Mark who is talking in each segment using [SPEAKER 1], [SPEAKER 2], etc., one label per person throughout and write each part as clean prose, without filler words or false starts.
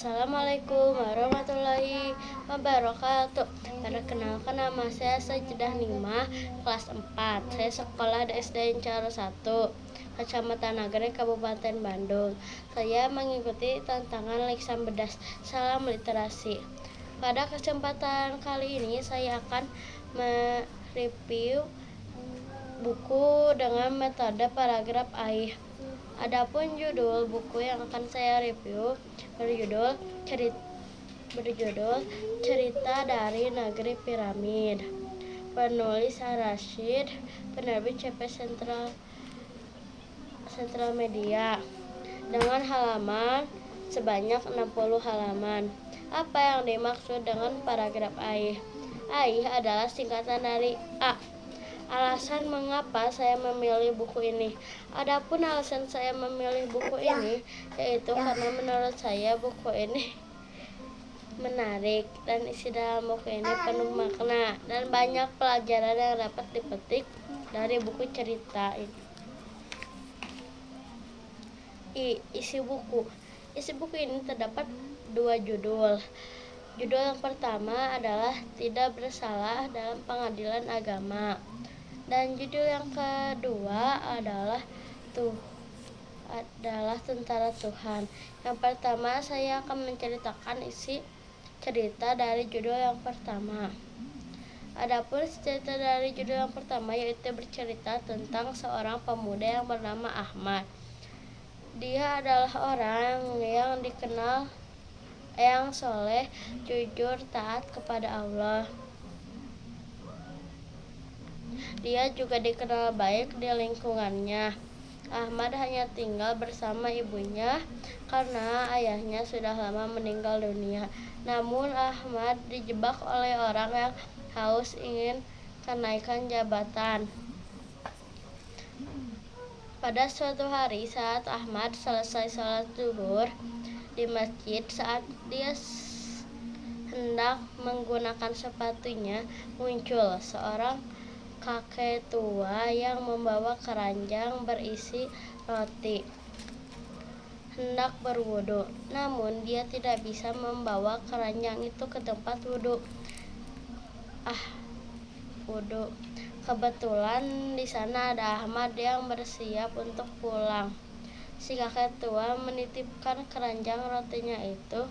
[SPEAKER 1] Assalamualaikum warahmatullahi wabarakatuh. Perkenalkan, nama saya Sajidah Nimah, kelas 4. Saya sekolah di SD Incara 1, Kecamatan Nagreg, Kabupaten Bandung. Saya mengikuti tantangan Lisan Bedas Salam Literasi. Pada kesempatan kali ini saya akan mereview buku dengan metode paragraf AIH. Adapun judul buku yang akan saya review berjudul Cerita dari Negeri Piramid. Penulis Ar-Rasyid, penerbit CP Sentral Media, dengan halaman sebanyak 60 halaman. Apa yang dimaksud dengan paragraf AIH? AIH adalah singkatan dari A. Alasan mengapa saya memilih buku ini. Adapun alasan saya memilih buku ini yaitu karena menurut saya buku ini menarik dan isi dalam buku ini penuh makna dan banyak pelajaran yang dapat dipetik dari buku cerita ini. Isi buku ini terdapat 2 judul. Judul yang pertama adalah Tidak Bersalah dalam Pengadilan Agama. Dan judul yang kedua adalah Tentara Tuhan. Yang pertama, saya akan menceritakan isi cerita dari judul yang pertama. Adapun cerita dari judul yang pertama yaitu bercerita tentang seorang pemuda yang bernama Ahmad. Dia adalah orang yang dikenal yang soleh, jujur, taat kepada Allah. Dia juga dikenal baik di lingkungannya. Ahmad hanya tinggal bersama ibunya karena ayahnya sudah lama meninggal dunia. Namun Ahmad dijebak oleh orang yang haus ingin kenaikan jabatan. Pada suatu hari saat Ahmad selesai sholat zuhur di masjid, saat dia hendak menggunakan sepatunya, muncul seorang kakek tua yang membawa keranjang berisi roti, hendak berwudu. Namun dia tidak bisa membawa keranjang itu ke tempat wudu. Kebetulan di sana ada Ahmad yang bersiap untuk pulang. Si kakek tua menitipkan keranjang rotinya itu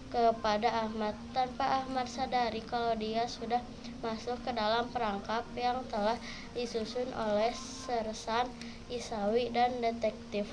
[SPEAKER 1] kepada Ahmad tanpa Ahmad sadari kalau dia sudah masuk ke dalam perangkap yang telah disusun oleh Sersan Isawi dan detektif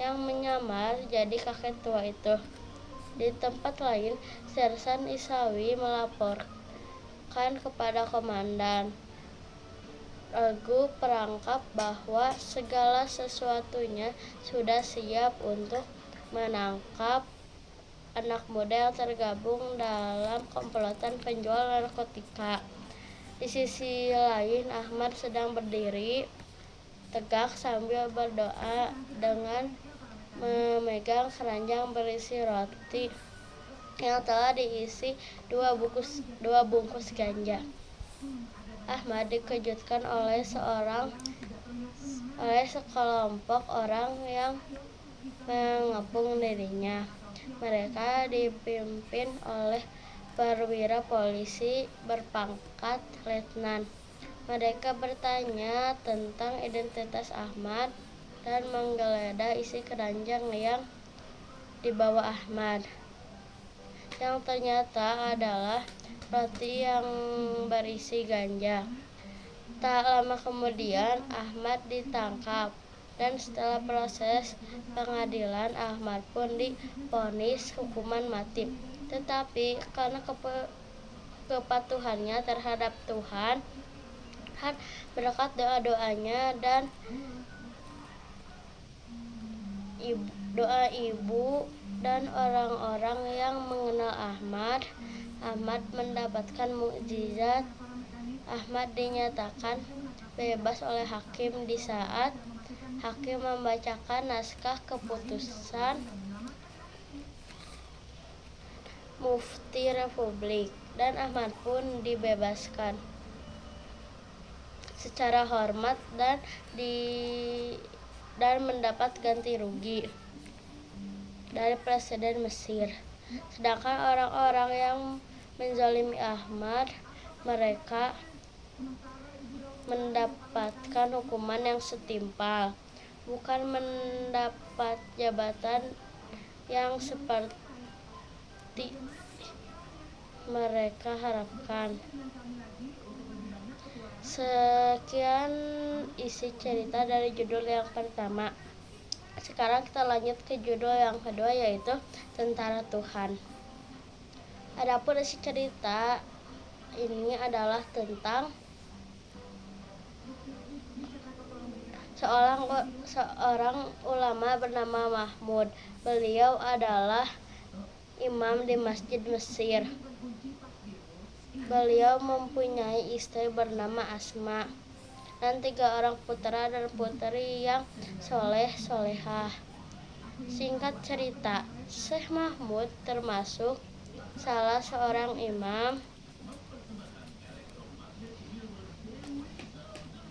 [SPEAKER 1] yang menyamar jadi kakek tua itu. Di tempat lain, Sersan Isawi melaporkan kepada komandan regu perangkap bahwa segala sesuatunya sudah siap untuk menangkap anak muda yang tergabung dalam komplotan penjual narkotika. Di sisi lain, Ahmad sedang berdiri tegak sambil berdoa dengan memegang keranjang berisi roti yang telah diisi 2 bungkus ganja. Ahmad dikejutkan oleh sekelompok orang yang mengepung dirinya. Mereka dipimpin oleh perwira polisi berpangkat letnan. Mereka bertanya tentang identitas Ahmad dan menggeledah isi keranjang yang dibawa Ahmad, yang ternyata adalah roti yang berisi ganja. Tak lama kemudian Ahmad ditangkap. Dan setelah proses pengadilan, Ahmad pun divonis hukuman mati. Tetapi karena kepatuhannya terhadap Tuhan, berkat doa-doanya dan doa ibu dan orang-orang yang mengenal Ahmad mendapatkan mukjizat. Ahmad dinyatakan bebas oleh hakim di saat hakim membacakan naskah keputusan Mufti Republik, dan Ahmad pun dibebaskan secara hormat dan mendapat ganti rugi dari Presiden Mesir. Sedangkan orang-orang yang menzalimi Ahmad, mereka mendapatkan hukuman yang setimpal, bukan mendapat jabatan yang seperti mereka harapkan. Sekian isi cerita dari judul yang pertama. Sekarang kita lanjut ke judul yang kedua, yaitu Tentara Tuhan. Adapun isi cerita ini adalah tentang seorang ulama bernama Mahmud. Beliau adalah imam di Masjid Mesir. Beliau mempunyai istri bernama Asma dan 3 orang putra dan putri yang soleh-solehah. Singkat cerita, Syekh Mahmud termasuk salah seorang imam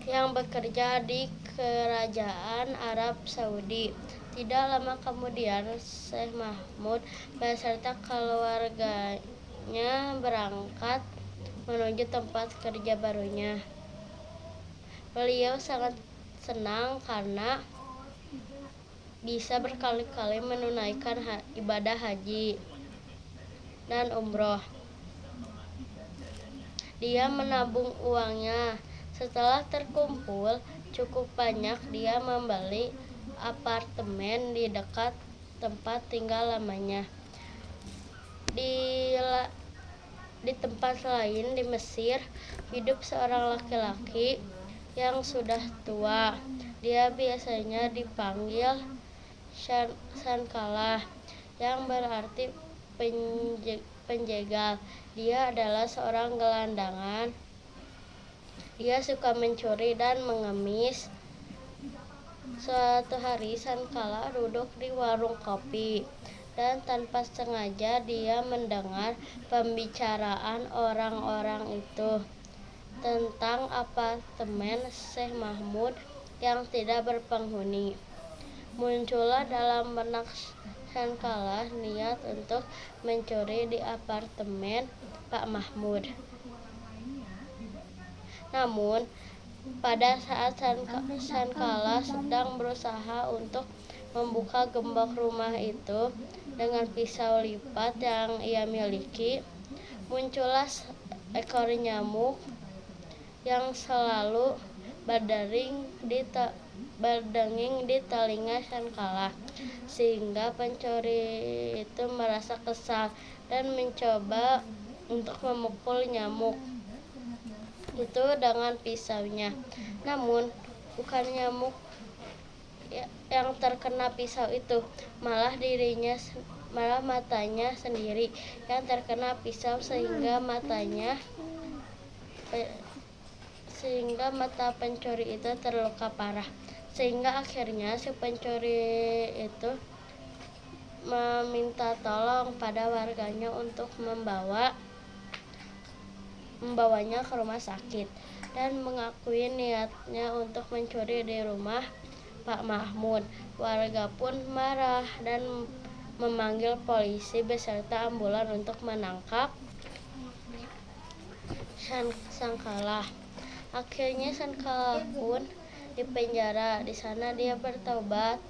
[SPEAKER 1] yang bekerja di Kerajaan Arab Saudi. Tidak lama kemudian, Syekh Mahmud beserta keluarganya berangkat menuju tempat kerja barunya. Beliau sangat senang karena bisa berkali-kali menunaikan ibadah haji dan umroh. Dia menabung uangnya. Setelah terkumpul cukup banyak, dia membeli apartemen di dekat tempat tinggal lamanya. Di tempat lain di Mesir, hidup seorang laki-laki yang sudah tua. Dia biasanya dipanggil Sankalah, yang berarti penjegal. Dia adalah seorang gelandangan. Dia suka mencuri dan mengemis. Suatu hari Sankalah duduk di warung kopi dan tanpa sengaja dia mendengar pembicaraan orang-orang itu tentang apartemen Syekh Mahmud yang tidak berpenghuni. Muncullah dalam benak Sankalah niat untuk mencuri di apartemen Pak Mahmud. Namun, pada saat Sankalah sedang berusaha untuk membuka gembok rumah itu dengan pisau lipat yang ia miliki, muncullah ekor nyamuk yang selalu berdenging di telinga Sankalah, sehingga pencuri itu merasa kesal dan mencoba untuk memukul nyamuk itu dengan pisaunya. Namun bukan nyamuk yang terkena pisau itu, malah matanya sendiri yang terkena pisau, sehingga mata pencuri itu terluka parah. Sehingga akhirnya si pencuri itu meminta tolong pada warganya untuk membawanya ke rumah sakit dan mengakui niatnya untuk mencuri di rumah Pak Mahmud. Warga pun marah dan memanggil polisi beserta ambulan untuk menangkap Sankalah. Akhirnya Sankalah pun dipenjara. Di sana dia bertobat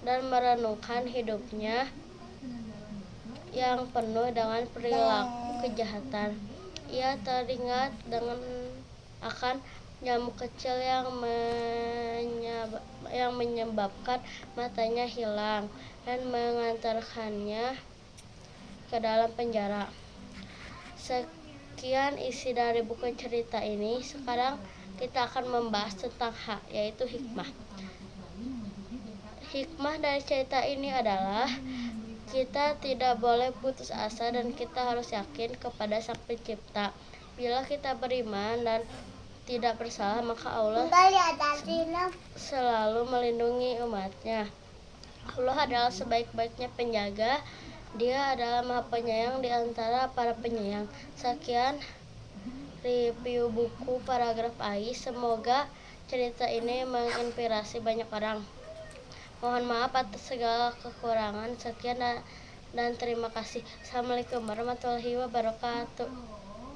[SPEAKER 1] dan merenungkan hidupnya yang penuh dengan perilaku kejahatan. Ia teringat akan nyamuk kecil yang menyebabkan matanya hilang dan mengantarkannya ke dalam penjara. Sekian isi dari buku cerita ini. Sekarang kita akan membahas tentang hak, yaitu hikmah. Hikmah dari cerita ini adalah kita tidak boleh putus asa dan kita harus yakin kepada Sang Pencipta. Bila kita beriman dan tidak bersalah, maka Allah selalu melindungi umatnya. Allah adalah sebaik-baiknya penjaga. Dia adalah Maha Penyayang di antara para penyayang. Sekian review buku Paragraf AI. Semoga cerita ini menginspirasi banyak orang. Mohon maaf atas segala kekurangan. Sekian dan terima kasih. Assalamualaikum warahmatullahi wabarakatuh.